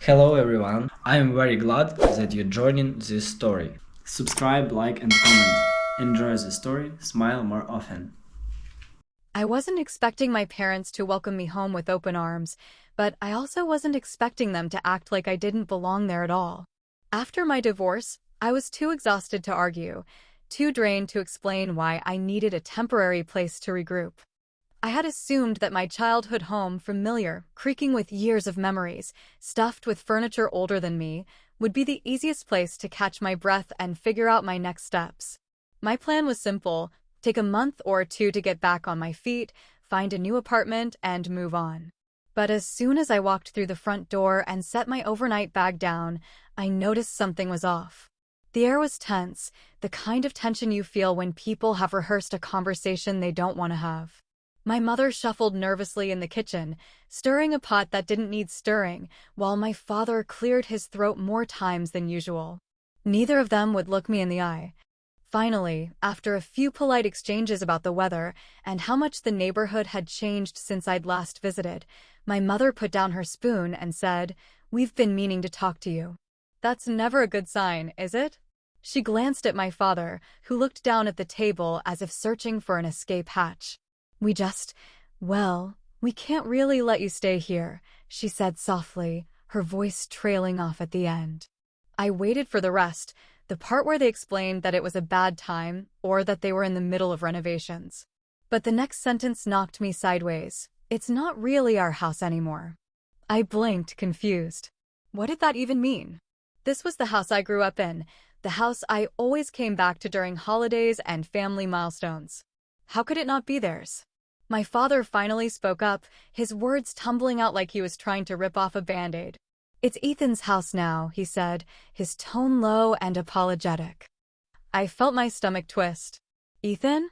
Hello everyone, I am very glad that you're joining this story. Subscribe, like, and comment. Enjoy the story, smile more often. I wasn't expecting my parents to welcome me home with open arms, but I also wasn't expecting them to act like I didn't belong there at all. After my divorce, I was too exhausted to argue, too drained to explain why I needed a temporary place to regroup. I had assumed that my childhood home, familiar, creaking with years of memories, stuffed with furniture older than me, would be the easiest place to catch my breath and figure out my next steps. My plan was simple: take a month or two to get back on my feet, find a new apartment, and move on. But as soon as I walked through the front door and set my overnight bag down, I noticed something was off. The air was tense, the kind of tension you feel when people have rehearsed a conversation they don't want to have. My mother shuffled nervously in the kitchen, stirring a pot that didn't need stirring, while my father cleared his throat more times than usual. Neither of them would look me in the eye. Finally, after a few polite exchanges about the weather and how much the neighborhood had changed since I'd last visited, my mother put down her spoon and said, "We've been meaning to talk to you." That's never a good sign, is it? She glanced at my father, who looked down at the table as if searching for an escape hatch. We can't really let you stay here," she said softly, her voice trailing off at the end. I waited for the rest, the part where they explained that it was a bad time or that they were in the middle of renovations. But the next sentence knocked me sideways. "It's not really our house anymore." I blinked, confused. What did that even mean? This was the house I grew up in, the house I always came back to during holidays and family milestones. How could it not be theirs? My father finally spoke up, his words tumbling out like he was trying to rip off a Band-Aid. "It's Ethan's house now," he said, his tone low and apologetic. I felt my stomach twist. Ethan?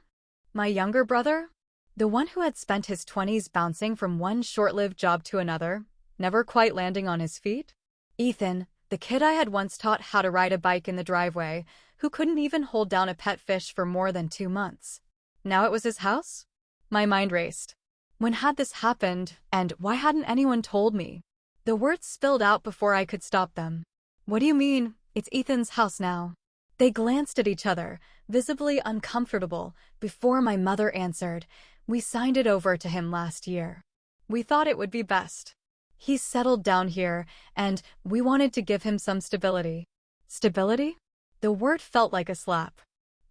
My younger brother? The one who had spent his 20s bouncing from one short-lived job to another, never quite landing on his feet? Ethan, the kid I had once taught how to ride a bike in the driveway, who couldn't even hold down a pet fish for more than 2 months. Now it was his house? My mind raced. When had this happened, and why hadn't anyone told me? The words spilled out before I could stop them. "What do you mean, it's Ethan's house now?" They glanced at each other, visibly uncomfortable, before my mother answered, "We signed it over to him last year. We thought it would be best. He's settled down here, and we wanted to give him some stability." Stability? The word felt like a slap.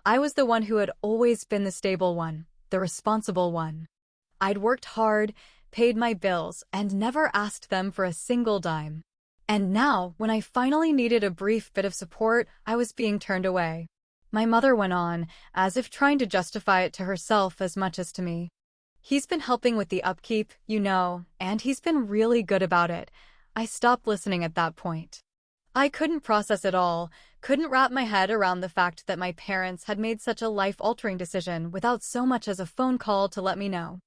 I was the one who had always been the stable one, the responsible one. I'd worked hard, paid my bills, and never asked them for a single dime. And now, when I finally needed a brief bit of support, I was being turned away. My mother went on, as if trying to justify it to herself as much as to me. "He's been helping with the upkeep, you know, and he's been really good about it." I stopped listening at that point. I couldn't process it all, couldn't wrap my head around the fact that my parents had made such a life-altering decision without so much as a phone call to let me know.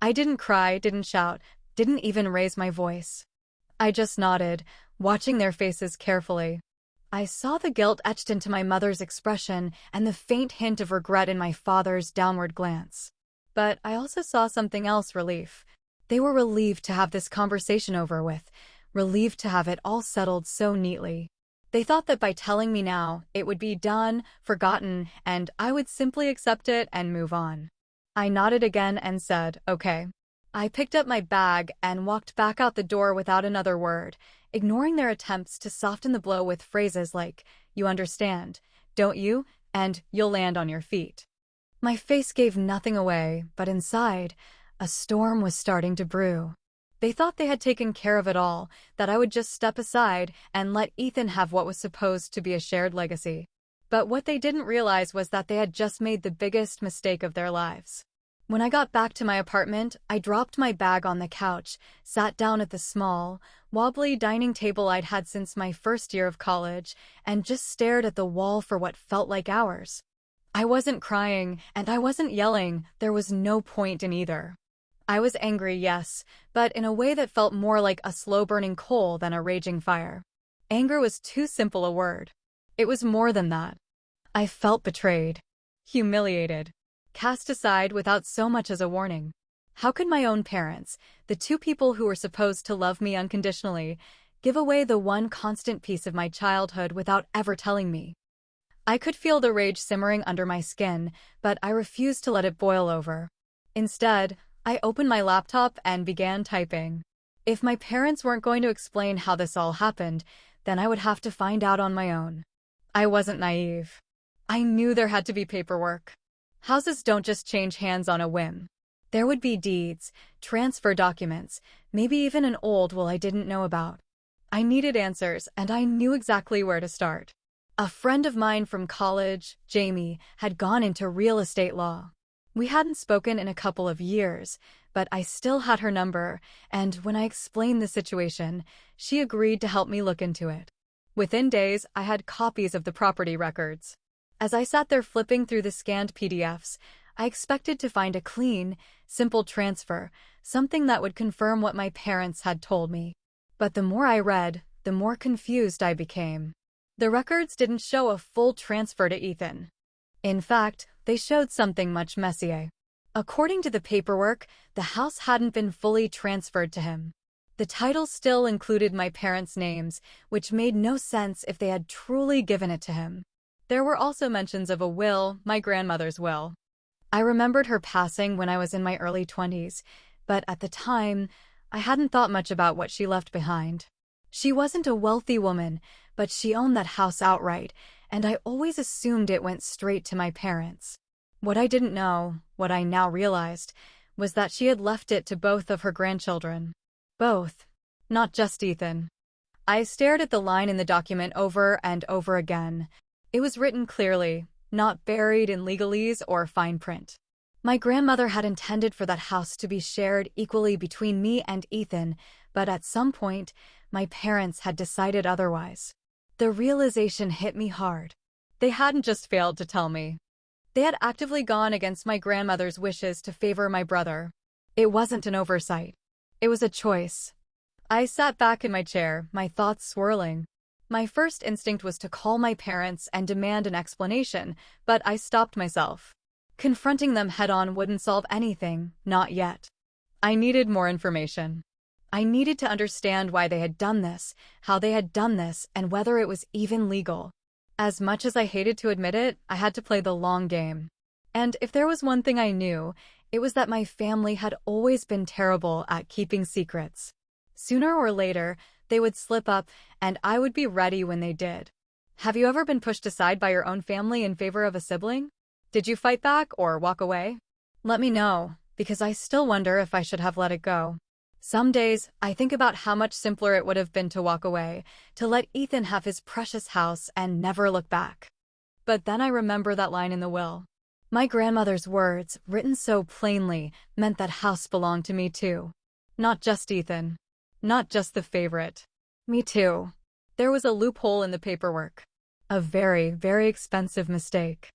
I didn't cry, didn't shout, didn't even raise my voice. I just nodded, watching their faces carefully. I saw the guilt etched into my mother's expression and the faint hint of regret in my father's downward glance. But I also saw something else: relief. They were relieved to have this conversation over with, relieved to have it all settled so neatly. They thought that by telling me now, it would be done, forgotten, and I would simply accept it and move on. I nodded again and said, "Okay." I picked up my bag and walked back out the door without another word, ignoring their attempts to soften the blow with phrases like, "You understand, don't you?" and "You'll land on your feet." My face gave nothing away, but inside, a storm was starting to brew. They thought they had taken care of it all, that I would just step aside and let Ethan have what was supposed to be a shared legacy. But what they didn't realize was that they had just made the biggest mistake of their lives. When I got back to my apartment, I dropped my bag on the couch, sat down at the small, wobbly dining table I'd had since my first year of college, and just stared at the wall for what felt like hours. I wasn't crying, and I wasn't yelling. There was no point in either. I was angry, yes, but in a way that felt more like a slow-burning coal than a raging fire. Anger was too simple a word. It was more than that. I felt betrayed, humiliated, cast aside without so much as a warning. How could my own parents, the two people who were supposed to love me unconditionally, give away the one constant piece of my childhood without ever telling me. I could feel the rage simmering under my skin, but I refused to let it boil over. Instead, I opened my laptop and began typing. If my parents weren't going to explain how this all happened, then I would have to find out on my own. I wasn't naive. I knew there had to be paperwork. Houses don't just change hands on a whim. There would be deeds, transfer documents, maybe even an old will I didn't know about. I needed answers, and I knew exactly where to start. A friend of mine from college, Jamie, had gone into real estate law. We hadn't spoken in a couple of years, but I still had her number, and when I explained the situation, she agreed to help me look into it. Within days, I had copies of the property records. As I sat there flipping through the scanned PDFs, I expected to find a clean, simple transfer, something that would confirm what my parents had told me. But the more I read, the more confused I became. The records didn't show a full transfer to Ethan. In fact, they showed something much messier. According to the paperwork, the house hadn't been fully transferred to him. The title still included my parents' names, which made no sense if they had truly given it to him. There were also mentions of a will, my grandmother's will. I remembered her passing when I was in my early 20s, but at the time, I hadn't thought much about what she left behind. She wasn't a wealthy woman, but she owned that house outright, and I always assumed it went straight to my parents. What I didn't know, what I now realized, was that she had left it to both of her grandchildren. Both, not just Ethan. I stared at the line in the document over and over again. It was written clearly, not buried in legalese or fine print. My grandmother had intended for that house to be shared equally between me and Ethan, but at some point, my parents had decided otherwise. The realization hit me hard. They hadn't just failed to tell me. They had actively gone against my grandmother's wishes to favor my brother. It wasn't an oversight. It was a choice. I sat back in my chair, my thoughts swirling. My first instinct was to call my parents and demand an explanation, but I stopped myself. Confronting them head-on wouldn't solve anything, not yet. I needed more information. I needed to understand why they had done this, how they had done this, and whether it was even legal. As much as I hated to admit it, I had to play the long game. And if there was one thing I knew, it was that my family had always been terrible at keeping secrets. Sooner or later, they would slip up, and I would be ready when they did. Have you ever been pushed aside by your own family in favor of a sibling? Did you fight back or walk away? Let me know, because I still wonder if I should have let it go. Some days, I think about how much simpler it would have been to walk away, to let Ethan have his precious house and never look back. But then I remember that line in the will. My grandmother's words, written so plainly, meant that house belonged to me too. Not just Ethan. Not just the favorite. Me too. There was a loophole in the paperwork. A very, very expensive mistake.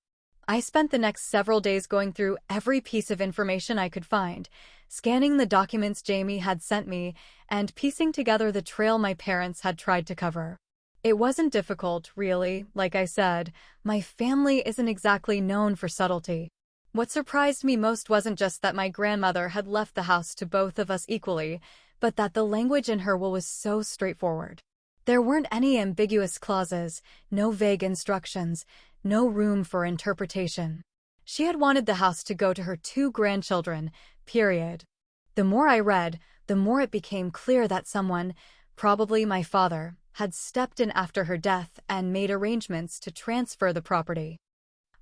I spent the next several days going through every piece of information I could find, scanning the documents Jamie had sent me, and piecing together the trail my parents had tried to cover. It wasn't difficult, really. Like I said, my family isn't exactly known for subtlety. What surprised me most wasn't just that my grandmother had left the house to both of us equally, but that the language in her will was so straightforward. There weren't any ambiguous clauses, no vague instructions, no room for interpretation. She had wanted the house to go to her 2 grandchildren, period. The more I read, the more it became clear that someone, probably my father, had stepped in after her death and made arrangements to transfer the property.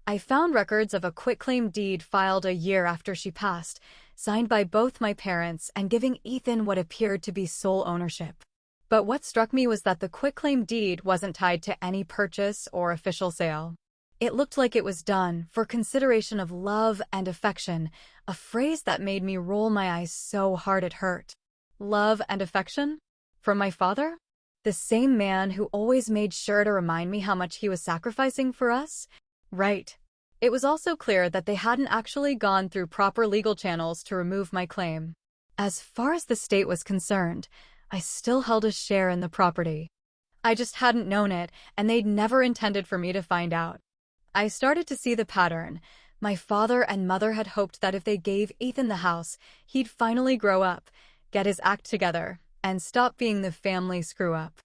I found records of a quitclaim deed filed a year after she passed, signed by both my parents and giving Ethan what appeared to be sole ownership. But what struck me was that the quitclaim deed wasn't tied to any purchase or official sale. It looked like it was done for consideration of love and affection, a phrase that made me roll my eyes so hard it hurt. Love and affection? From my father? The same man who always made sure to remind me how much he was sacrificing for us? Right. It was also clear that they hadn't actually gone through proper legal channels to remove my claim. As far as the state was concerned, I still held a share in the property. I just hadn't known it, and they'd never intended for me to find out. I started to see the pattern. My father and mother had hoped that if they gave Ethan the house, he'd finally grow up, get his act together, and stop being the family screw-up.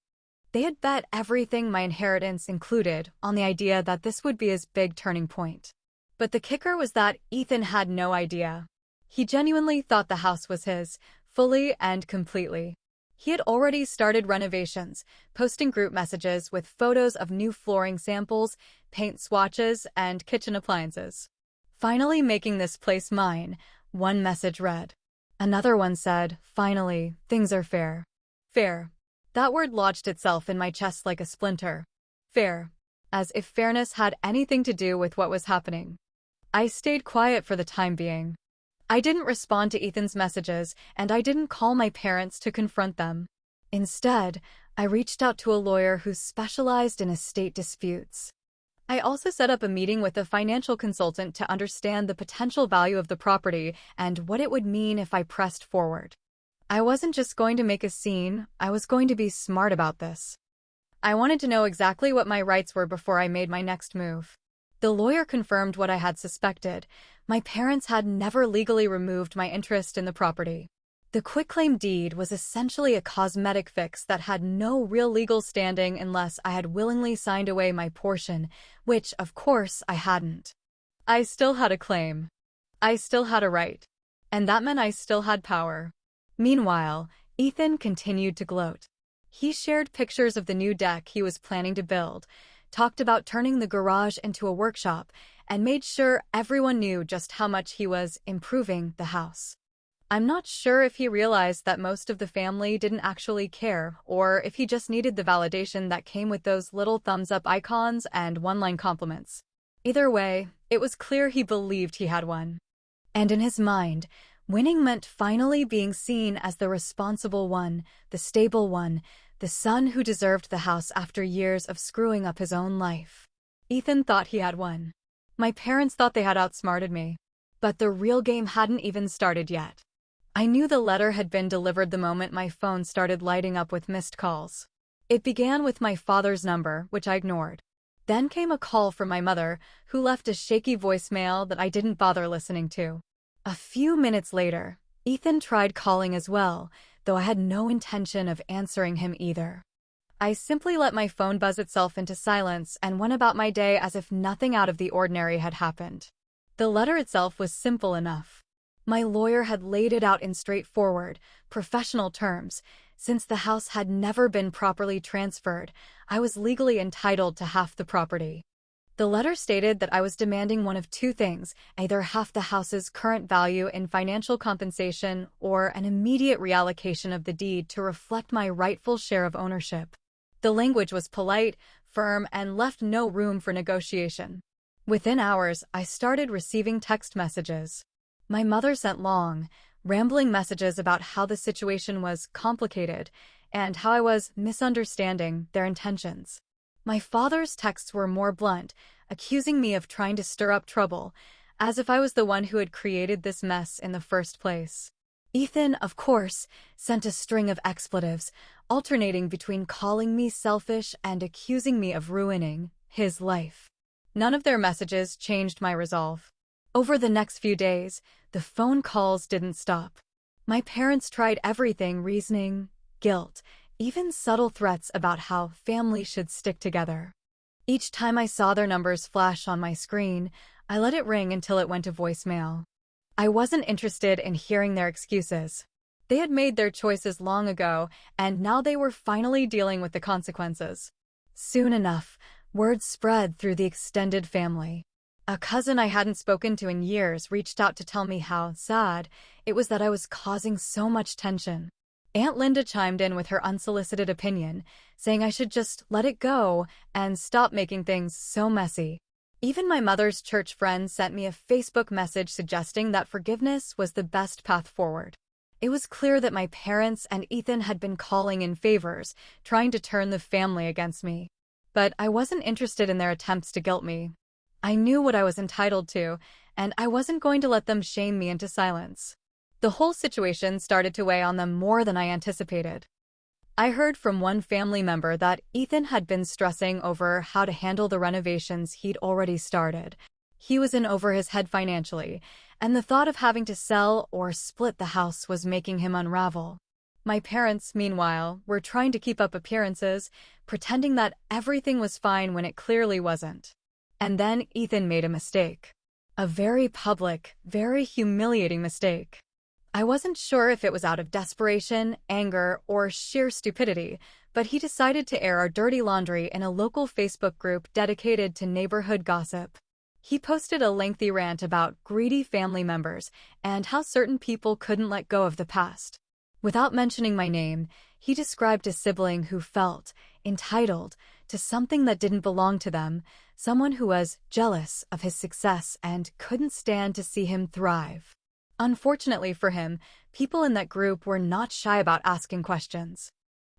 They had bet everything, my inheritance included, on the idea that this would be his big turning point. But the kicker was that Ethan had no idea. He genuinely thought the house was his, fully and completely. He had already started renovations, posting group messages with photos of new flooring samples, paint swatches, and kitchen appliances. "Finally making this place mine," one message read. Another one said, "Finally, things are fair." Fair. That word lodged itself in my chest like a splinter. Fair. As if fairness had anything to do with what was happening. I stayed quiet for the time being. I didn't respond to Ethan's messages, and I didn't call my parents to confront them. Instead, I reached out to a lawyer who specialized in estate disputes. I also set up a meeting with a financial consultant to understand the potential value of the property and what it would mean if I pressed forward. I wasn't just going to make a scene, I was going to be smart about this. I wanted to know exactly what my rights were before I made my next move. The lawyer confirmed what I had suspected. My parents had never legally removed my interest in the property. The quitclaim deed was essentially a cosmetic fix that had no real legal standing unless I had willingly signed away my portion, which, of course, I hadn't. I still had a claim. I still had a right. And that meant I still had power. Meanwhile, Ethan continued to gloat. He shared pictures of the new deck he was planning to build, talked about turning the garage into a workshop, and made sure everyone knew just how much he was improving the house. I'm not sure if he realized that most of the family didn't actually care, or if he just needed the validation that came with those little thumbs-up icons and one-line compliments. Either way, it was clear he believed he had won. And in his mind, winning meant finally being seen as the responsible one, the stable one, the son who deserved the house after years of screwing up his own life. Ethan thought he had won. My parents thought they had outsmarted me. But the real game hadn't even started yet. I knew the letter had been delivered the moment my phone started lighting up with missed calls. It began with my father's number, which I ignored. Then came a call from my mother, who left a shaky voicemail that I didn't bother listening to. A few minutes later, Ethan tried calling as well, though I had no intention of answering him either. I simply let my phone buzz itself into silence and went about my day as if nothing out of the ordinary had happened. The letter itself was simple enough. My lawyer had laid it out in straightforward, professional terms. Since the house had never been properly transferred, I was legally entitled to half the property. The letter stated that I was demanding one of two things, either half the house's current value in financial compensation or an immediate reallocation of the deed to reflect my rightful share of ownership. The language was polite, firm, and left no room for negotiation. Within hours, I started receiving text messages. My mother sent long, rambling messages about how the situation was complicated and how I was misunderstanding their intentions. My father's texts were more blunt, accusing me of trying to stir up trouble, as if I was the one who had created this mess in the first place. Ethan, of course, sent a string of expletives, alternating between calling me selfish and accusing me of ruining his life. None of their messages changed my resolve. Over the next few days, the phone calls didn't stop. My parents tried everything: reasoning, guilt, even subtle threats about how family should stick together. Each time I saw their numbers flash on my screen, I let it ring until it went to voicemail. I wasn't interested in hearing their excuses. They had made their choices long ago, and now they were finally dealing with the consequences. Soon enough, word spread through the extended family. A cousin I hadn't spoken to in years reached out to tell me how sad it was that I was causing so much tension. Aunt Linda chimed in with her unsolicited opinion, saying I should just let it go and stop making things so messy. Even my mother's church friend sent me a Facebook message suggesting that forgiveness was the best path forward. It was clear that my parents and Ethan had been calling in favors, trying to turn the family against me. But I wasn't interested in their attempts to guilt me. I knew what I was entitled to, and I wasn't going to let them shame me into silence. The whole situation started to weigh on them more than I anticipated. I heard from one family member that Ethan had been stressing over how to handle the renovations he'd already started. He was in over his head financially, and the thought of having to sell or split the house was making him unravel. My parents, meanwhile, were trying to keep up appearances, pretending that everything was fine when it clearly wasn't. And then Ethan made a mistake. A very public, very humiliating mistake. I wasn't sure if it was out of desperation, anger, or sheer stupidity, but he decided to air our dirty laundry in a local Facebook group dedicated to neighborhood gossip. He posted a lengthy rant about greedy family members and how certain people couldn't let go of the past. Without mentioning my name, he described a sibling who felt entitled to something that didn't belong to them, someone who was jealous of his success and couldn't stand to see him thrive. Unfortunately for him, people in that group were not shy about asking questions.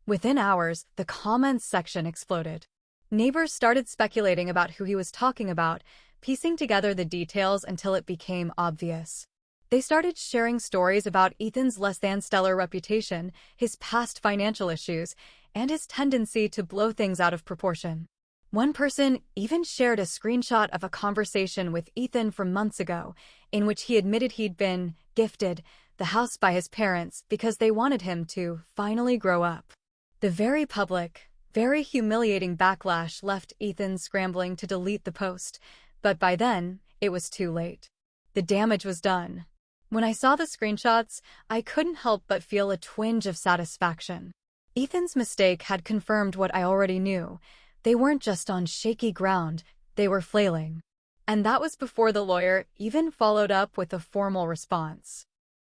Within hours, the comments section exploded. Neighbors started speculating about who he was talking about, piecing together the details until it became obvious. They started sharing stories about Ethan's less-than-stellar reputation, his past financial issues, and his tendency to blow things out of proportion. One person even shared a screenshot of a conversation with Ethan from months ago, in which he admitted he'd been gifted the house by his parents because they wanted him to finally grow up. The very public, very humiliating backlash left Ethan scrambling to delete the post, but by then, it was too late. The damage was done. When I saw the screenshots, I couldn't help but feel a twinge of satisfaction. Ethan's mistake had confirmed what I already knew. They weren't just on shaky ground, they were flailing. And that was before the lawyer even followed up with a formal response.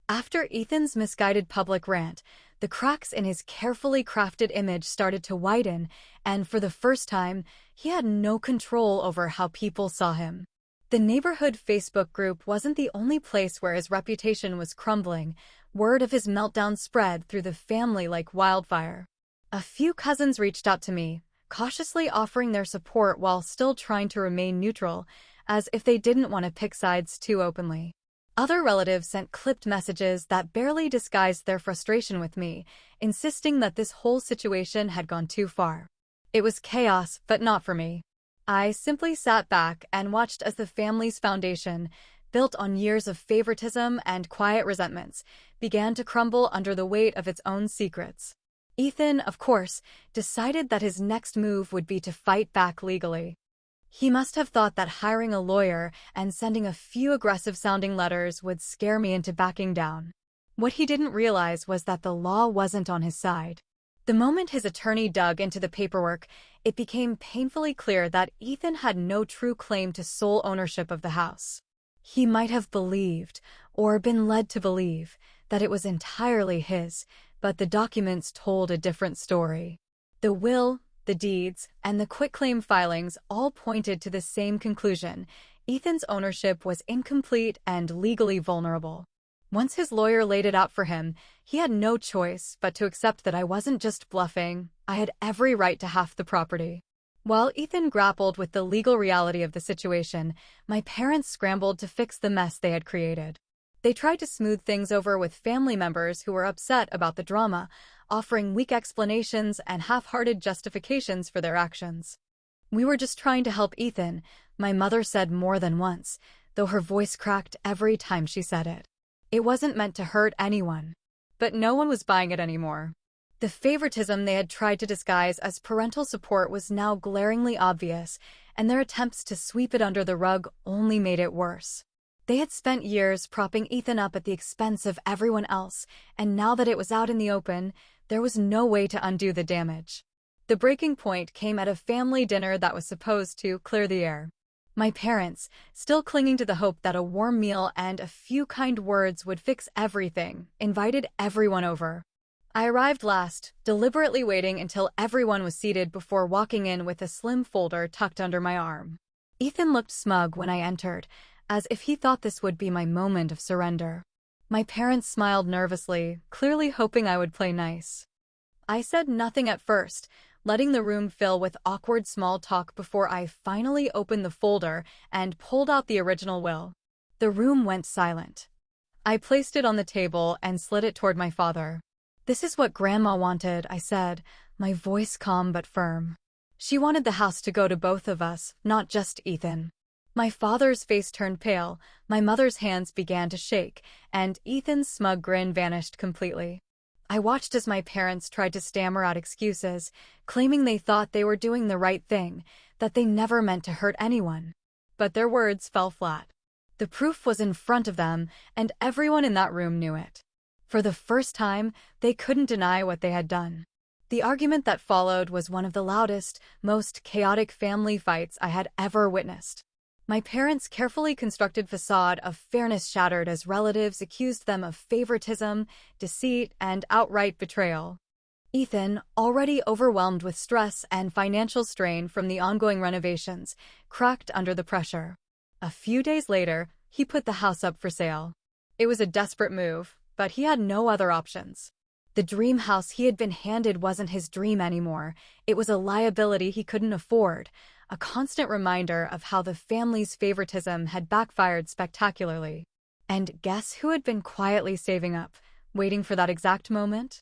After Ethan's misguided public rant, the cracks in his carefully crafted image started to widen, and for the first time, he had no control over how people saw him. The neighborhood Facebook group wasn't the only place where his reputation was crumbling. Word of his meltdown spread through the family like wildfire. A few cousins reached out to me, cautiously offering their support while still trying to remain neutral, as if they didn't want to pick sides too openly. Other relatives sent clipped messages that barely disguised their frustration with me, insisting that this whole situation had gone too far. It was chaos, but not for me. I simply sat back and watched as the family's foundation, built on years of favoritism and quiet resentments, began to crumble under the weight of its own secrets. Ethan, of course, decided that his next move would be to fight back legally. He must have thought that hiring a lawyer and sending a few aggressive-sounding letters would scare me into backing down. What he didn't realize was that the law wasn't on his side. The moment his attorney dug into the paperwork, it became painfully clear that Ethan had no true claim to sole ownership of the house. He might have believed, or been led to believe, that it was entirely his, but the documents told a different story. The will, the deeds, and the quitclaim filings all pointed to the same conclusion: Ethan's ownership was incomplete and legally vulnerable. Once his lawyer laid it out for him, he had no choice but to accept that I wasn't just bluffing, I had every right to half the property. While Ethan grappled with the legal reality of the situation, my parents scrambled to fix the mess they had created. They tried to smooth things over with family members who were upset about the drama, offering weak explanations and half-hearted justifications for their actions. "We were just trying to help Ethan," my mother said more than once, though her voice cracked every time she said it. It wasn't meant to hurt anyone. But no one was buying it anymore. The favoritism they had tried to disguise as parental support was now glaringly obvious, and their attempts to sweep it under the rug only made it worse. They had spent years propping Ethan up at the expense of everyone else, and now that it was out in the open, there was no way to undo the damage. The breaking point came at a family dinner that was supposed to clear the air. My parents, still clinging to the hope that a warm meal and a few kind words would fix everything, invited everyone over. I arrived last, deliberately waiting until everyone was seated before walking in with a slim folder tucked under my arm. Ethan looked smug when I entered, as if he thought this would be my moment of surrender. My parents smiled nervously, clearly hoping I would play nice. I said nothing at first, letting the room fill with awkward small talk before I finally opened the folder and pulled out the original will. The room went silent. I placed it on the table and slid it toward my father. "This is what Grandma wanted," I said, my voice calm but firm. "She wanted the house to go to both of us, not just Ethan." My father's face turned pale, my mother's hands began to shake, and Ethan's smug grin vanished completely. I watched as my parents tried to stammer out excuses, claiming they thought they were doing the right thing, that they never meant to hurt anyone. But their words fell flat. The proof was in front of them, and everyone in that room knew it. For the first time, they couldn't deny what they had done. The argument that followed was one of the loudest, most chaotic family fights I had ever witnessed. My parents' carefully constructed facade of fairness shattered as relatives accused them of favoritism, deceit, and outright betrayal. Ethan, already overwhelmed with stress and financial strain from the ongoing renovations, cracked under the pressure. A few days later, he put the house up for sale. It was a desperate move, but he had no other options. The dream house he had been handed wasn't his dream anymore. It was a liability he couldn't afford, a constant reminder of how the family's favoritism had backfired spectacularly. And guess who had been quietly saving up, waiting for that exact moment?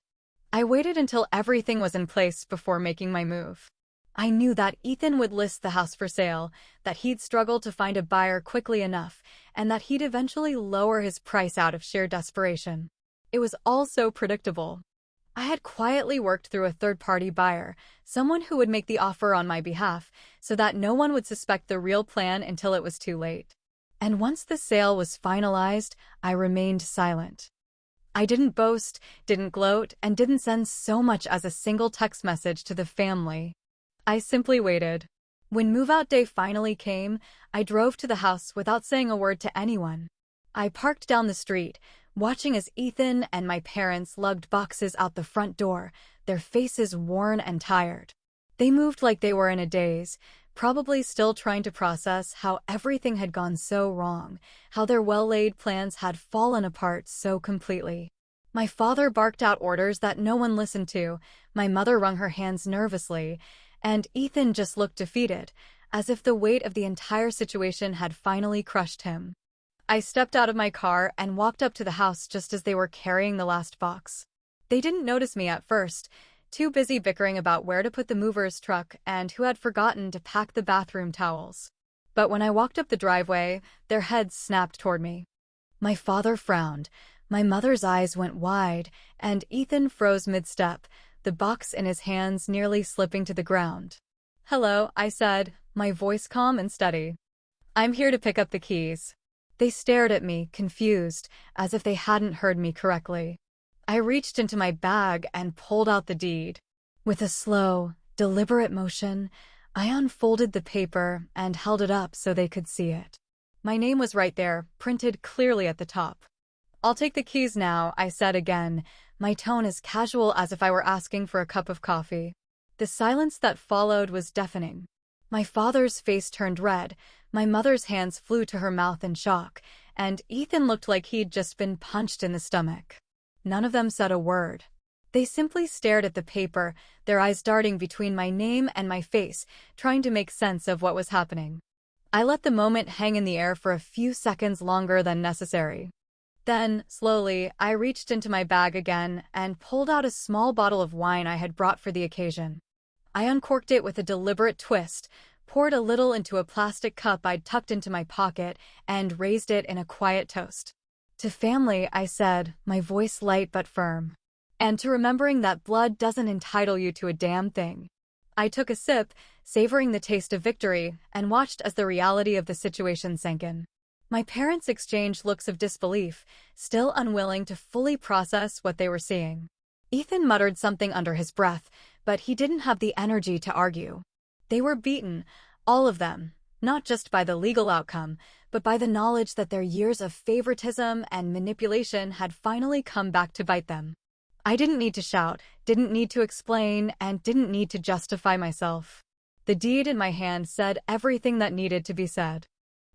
I waited until everything was in place before making my move. I knew that Ethan would list the house for sale, that he'd struggle to find a buyer quickly enough, and that he'd eventually lower his price out of sheer desperation. It was all so predictable. I had quietly worked through a third-party buyer, someone who would make the offer on my behalf, so that no one would suspect the real plan until it was too late. And once the sale was finalized, I remained silent. I didn't boast, didn't gloat, and didn't send so much as a single text message to the family. I simply waited. When move-out day finally came, I drove to the house without saying a word to anyone. I parked down the street, watching as Ethan and my parents lugged boxes out the front door, their faces worn and tired. They moved like they were in a daze, probably still trying to process how everything had gone so wrong, how their well-laid plans had fallen apart so completely. My father barked out orders that no one listened to, my mother wrung her hands nervously, and Ethan just looked defeated, as if the weight of the entire situation had finally crushed him. I stepped out of my car and walked up to the house just as they were carrying the last box. They didn't notice me at first, too busy bickering about where to put the mover's truck and who had forgotten to pack the bathroom towels. But when I walked up the driveway, their heads snapped toward me. My father frowned, my mother's eyes went wide, and Ethan froze mid-step, the box in his hands nearly slipping to the ground. "Hello," I said, my voice calm and steady. "I'm here to pick up the keys." They stared at me, confused, as if they hadn't heard me correctly. I reached into my bag and pulled out the deed. With a slow, deliberate motion, I unfolded the paper and held it up so they could see it. My name was right there, printed clearly at the top. "I'll take the keys now," I said again, my tone as casual as if I were asking for a cup of coffee. The silence that followed was deafening. My father's face turned red, my mother's hands flew to her mouth in shock, and Ethan looked like he'd just been punched in the stomach. None of them said a word. They simply stared at the paper, their eyes darting between my name and my face, trying to make sense of what was happening. I let the moment hang in the air for a few seconds longer than necessary. Then, slowly, I reached into my bag again and pulled out a small bottle of wine I had brought for the occasion. I uncorked it with a deliberate twist, poured a little into a plastic cup I'd tucked into my pocket, and raised it in a quiet toast. "To family," I said, my voice light but firm. "And to remembering that blood doesn't entitle you to a damn thing." I took a sip, savoring the taste of victory, and watched as the reality of the situation sank in. My parents exchanged looks of disbelief, still unwilling to fully process what they were seeing. Ethan muttered something under his breath, but he didn't have the energy to argue. They were beaten, all of them, not just by the legal outcome, but by the knowledge that their years of favoritism and manipulation had finally come back to bite them. I didn't need to shout, didn't need to explain, and didn't need to justify myself. The deed in my hand said everything that needed to be said.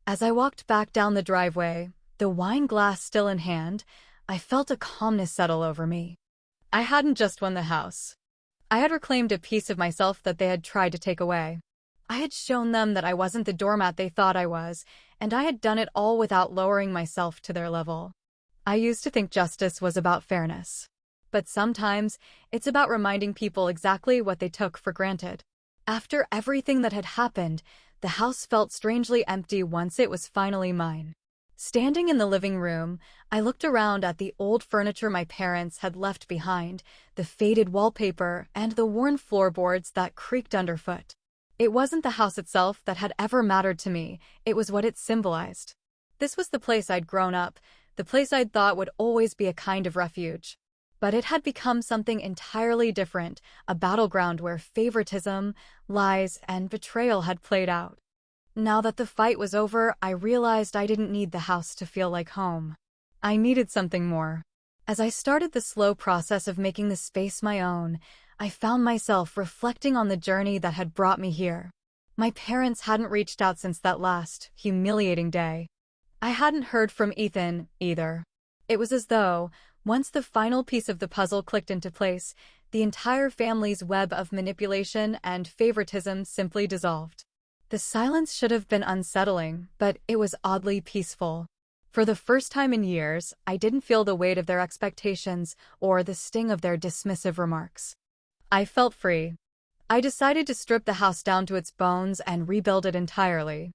As I walked back down the driveway, the wine glass still in hand, I felt a calmness settle over me. I hadn't just won the house. I had reclaimed a piece of myself that they had tried to take away. I had shown them that I wasn't the doormat they thought I was, and I had done it all without lowering myself to their level. I used to think justice was about fairness. But sometimes, it's about reminding people exactly what they took for granted. After everything that had happened, the house felt strangely empty once it was finally mine. Standing in the living room, I looked around at the old furniture my parents had left behind, the faded wallpaper, and the worn floorboards that creaked underfoot. It wasn't the house itself that had ever mattered to me, it was what it symbolized. This was the place I'd grown up, the place I'd thought would always be a kind of refuge. But it had become something entirely different, a battleground where favoritism, lies, and betrayal had played out. Now that the fight was over, I realized I didn't need the house to feel like home. I needed something more. As I started the slow process of making the space my own, I found myself reflecting on the journey that had brought me here. My parents hadn't reached out since that last, humiliating day. I hadn't heard from Ethan, either. It was as though, once the final piece of the puzzle clicked into place, the entire family's web of manipulation and favoritism simply dissolved. The silence should have been unsettling, but it was oddly peaceful. For the first time in years, I didn't feel the weight of their expectations or the sting of their dismissive remarks. I felt free. I decided to strip the house down to its bones and rebuild it entirely.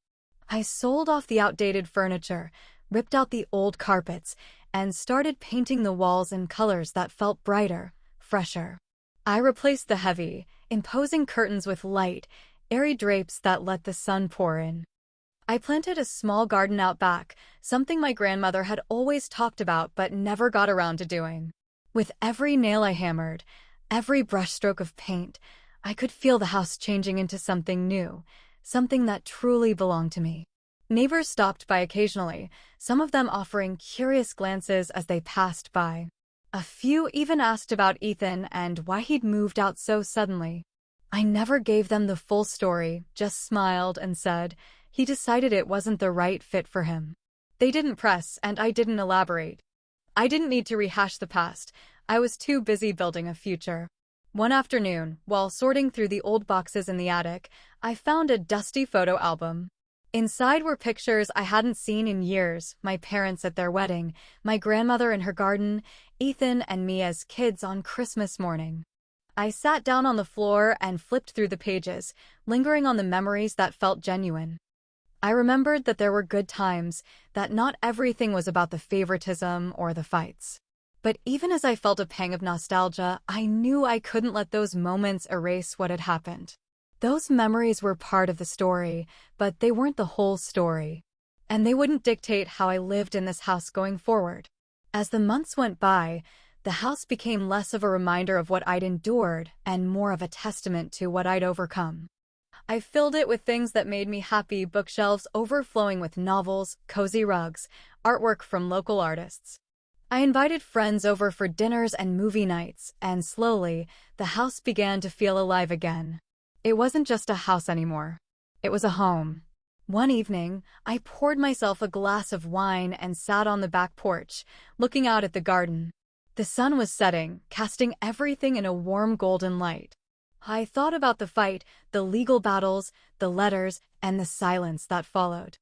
I sold off the outdated furniture, ripped out the old carpets, and started painting the walls in colors that felt brighter, fresher. I replaced the heavy, imposing curtains with light, airy drapes that let the sun pour in. I planted a small garden out back, something my grandmother had always talked about but never got around to doing. With every nail I hammered, every brushstroke of paint, I could feel the house changing into something new, something that truly belonged to me. Neighbors stopped by occasionally, some of them offering curious glances as they passed by. A few even asked about Ethan and why he'd moved out so suddenly. I never gave them the full story, just smiled and said he decided it wasn't the right fit for him. They didn't press, and I didn't elaborate. I didn't need to rehash the past. I was too busy building a future. One afternoon, while sorting through the old boxes in the attic, I found a dusty photo album. Inside were pictures I hadn't seen in years, my parents at their wedding, my grandmother in her garden, Ethan and me as kids on Christmas morning. I sat down on the floor and flipped through the pages, lingering on the memories that felt genuine. I remembered that there were good times, that not everything was about the favoritism or the fights. But even as I felt a pang of nostalgia, I knew I couldn't let those moments erase what had happened. Those memories were part of the story, but they weren't the whole story. And they wouldn't dictate how I lived in this house going forward. As the months went by, the house became less of a reminder of what I'd endured and more of a testament to what I'd overcome. I filled it with things that made me happy, bookshelves overflowing with novels, cozy rugs, artwork from local artists. I invited friends over for dinners and movie nights, and slowly, the house began to feel alive again. It wasn't just a house anymore. It was a home. One evening, I poured myself a glass of wine and sat on the back porch, looking out at the garden. The sun was setting, casting everything in a warm golden light. I thought about the fight, the legal battles, the letters, and the silence that followed.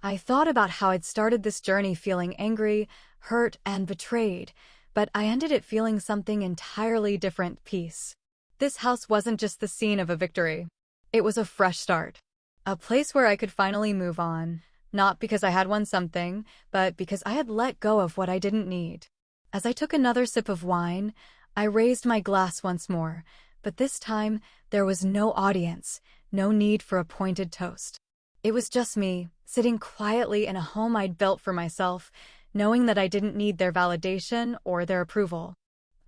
I thought about how I'd started this journey feeling angry, hurt, and betrayed, but I ended it feeling something entirely different: peace. This house wasn't just the scene of a victory. It was a fresh start. A place where I could finally move on, not because I had won something, but because I had let go of what I didn't need. As I took another sip of wine, I raised my glass once more, but this time there was no audience, no need for a pointed toast. It was just me, sitting quietly in a home I'd built for myself, knowing that I didn't need their validation or their approval.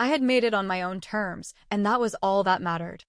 I had made it on my own terms, and that was all that mattered.